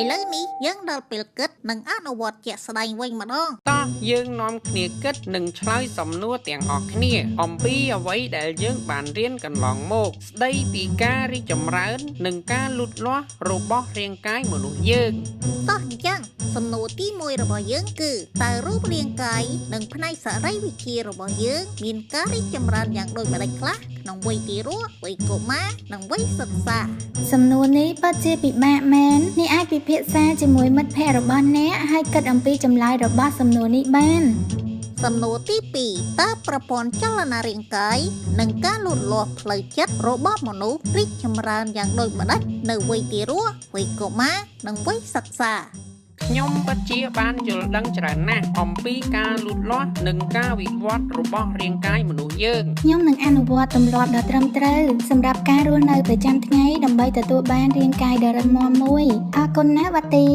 ឥឡូវនេះយើងដល់ពេលគិតនិងអនុវត្តជាក់ស្ដែងវិញម្ដងតោះយើងនាំគ្នាគិតនិងឆ្លើយសំណួរទាំងអស់គ្នាអំពីអ្វីដែលយើងបានរៀនកន្លងមកស្ដីពីការរីកចម្រើននិងការលូតលាស់របស់រាងកាយមនុស្សយើងតោះអញ្ចឹងសំណួរទី1របស់យើងគឺតើរូបរាងកាយនិងផ្នែកសរីរវិទ្យារបស់យើងមានការរីកចម្រើនយ៉ាងដូចម្តេចខ្លះក្នុងវ័យទារកវ័យកុមារនិងវ័យសិក្សា សំណួរនេះពិតជាពិបាកមែនអ្នកអាចពិភាក្សាជាមួយមិត្តភ័ក្តិរបស់អ្នកហើយគិតអំពីចម្លើយរបស់សំណួរនេះបានសំណួរទី2តើប្រព័ន្ធចលនារាងកាយនិងការលូតលាស់ផ្លូវចិត្តរបស់មនុស្សរីកចម្រើនយ៉ាងដូចម្តេចនៅវ័យទារកវ័យកុមារនិងវ័យសិក្សាខ្ញុំពិតជាបានយល់ដឹងច្រើនណាស់អំពីការលូតលាស់និងការវិវត្តរបស់រាងកាយមនុស្សយើងខ្ញុំនឹងអនុវត្តទម្លាប់ដ៏ត្រឹមត្រូវសម្រាប់ការរស់នៅប្រចាំថ្ងៃដើម្បីទទួលបានរាងកាយដ៏រឹងមាំមួយអរគុណណាស់វ៉ាទី